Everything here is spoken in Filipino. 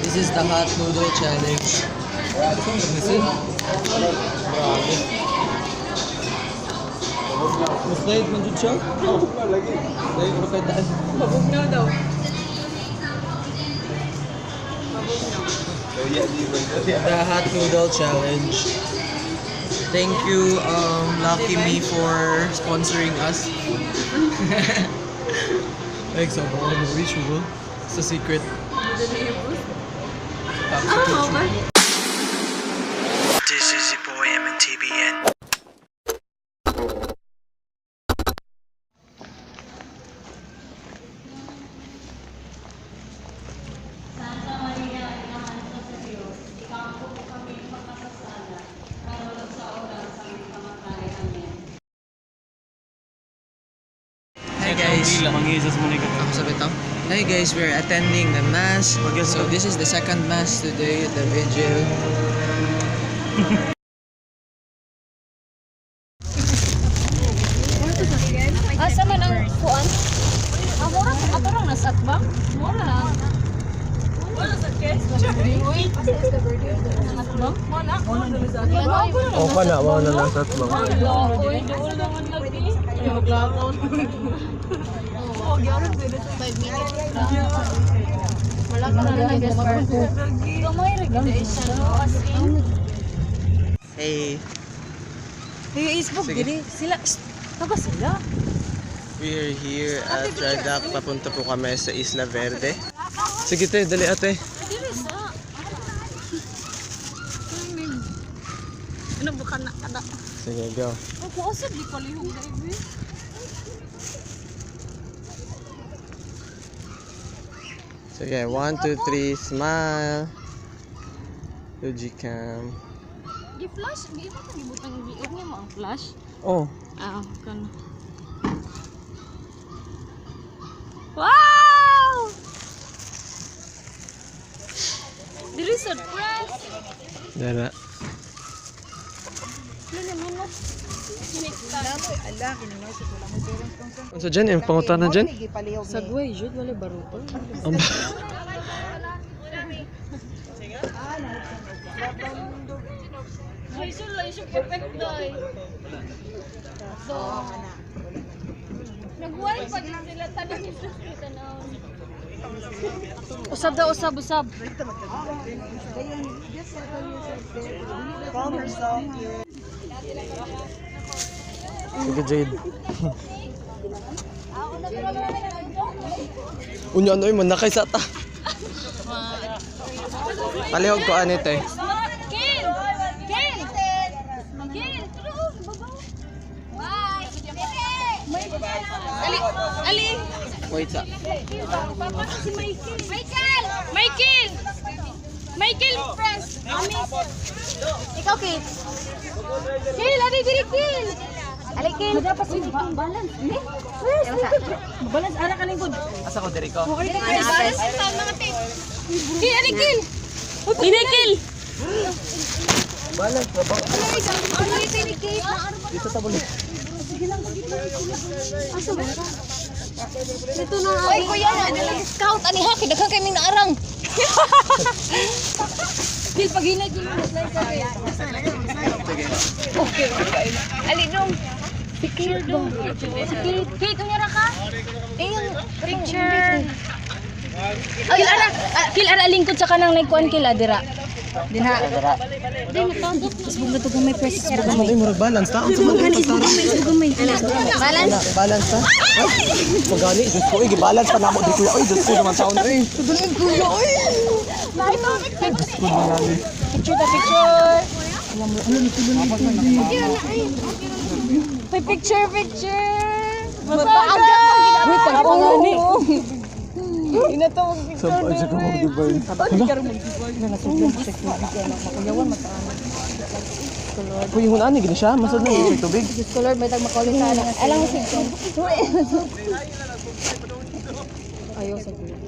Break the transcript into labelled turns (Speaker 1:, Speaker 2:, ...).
Speaker 1: This is the hot noodle challenge. Mas diet man dyan siya? Diet mo kay daan.
Speaker 2: Mabugnaw daw.
Speaker 1: The hot noodle challenge. Thank you, Lucky Me for sponsoring us. Like, so, baka mag-reach mo. It's a secret.
Speaker 2: Okay.
Speaker 1: This is the boy MNTBN. Hi guys. Ako sa bitang. Hi guys, we're attending the mass. So this is the second mass today at the vigil.
Speaker 3: Asa man ang kuan? Ako lang nasat ba? Wala.
Speaker 2: Wala sa case.
Speaker 3: Uy, asa is the birthday of the atbang?
Speaker 2: Mana?
Speaker 1: O ka na, wala na sa atbang.
Speaker 3: Uy, doon naman lagi.
Speaker 2: Ay, maglakaw. Oh, gyaro din.
Speaker 3: 5 minutes. Wala ka na lang guys for gamay regulation as in.
Speaker 1: Hey,
Speaker 2: Hey, Facebook
Speaker 1: Sige.
Speaker 2: diri. Sila taga sila.
Speaker 1: we're here at Radac. Papunta po kami sa Isla Verde. Sige te, dali ate.
Speaker 3: Dili sa.
Speaker 2: Ano bukan na kada.
Speaker 1: Sige, go.
Speaker 3: Ako usab di palihog baby.
Speaker 1: Sige, 1, 2, 3, smile. Logicam.
Speaker 3: Di flash, di ba tang gibutang biog niya mo ang flash?
Speaker 1: Oh,
Speaker 3: Ah, kan. Wow! Dili surprise.
Speaker 1: dala.
Speaker 3: Dili man na.
Speaker 1: So dyan, yung pangutanan dyan?
Speaker 2: Sagway jud wala baruto.
Speaker 1: Ang
Speaker 3: Ay, sulay siya perfect day. So, nagway pa din sila tanan ni Susan na. Usab daw, usab.
Speaker 1: Sige, Jade. Unya, ano yun, manakay sa ta. Palihog ko, anit eh.
Speaker 3: Kill! True! Babaw! Bye! Ali!
Speaker 1: Wait sa.
Speaker 3: Papa si Michael! Michael, friends! Ikaw, Kill! Kill! Ali, diri, Kill! Ali, Kill! Dapat hindi kong balance.
Speaker 2: Balance ara kaningkod.
Speaker 1: Asa ko, Deriko?
Speaker 3: Balance ito, mga tip. Kill! Ali, Kill! Hindi, Kill!
Speaker 1: Balance na ba?
Speaker 3: Ano ito ni Kill?
Speaker 1: Dito sa bulit.
Speaker 3: Asa ba ka? Ito na. Oy, kuya, scout ani ha, kidaghan kay ming naarang. Dil pag hinay din mo slide ka.
Speaker 1: Sige.
Speaker 3: Okay. Ali dong. Picture dong. Kate, unyara ka? Yung picture. Kil ara lingkod sa kanang nagkuan kil adira. Dinha. Din natandok. Facebook na to gamay press sa
Speaker 1: Ano yung murag balance ta? Ang sumunod yung tara.
Speaker 3: Balance.
Speaker 1: Balance ta? Magani, Diyos ko, i-balance pa na mo. Di kuya, oy, Diyos ko naman sound. Ay, tudulin kuya, oy. Diyos ko naman.
Speaker 3: Picture the picture. May picture. Mataaga. Uy, pagpangani.
Speaker 2: Inatawag
Speaker 1: Sa paa siya ka mag-divine. Kung yung hunani, gini siya. Masad na yung tubig.
Speaker 3: Diyos ko Lord, may tagmakulit sa anak. Alam mo sige. Ayaw sa gulo.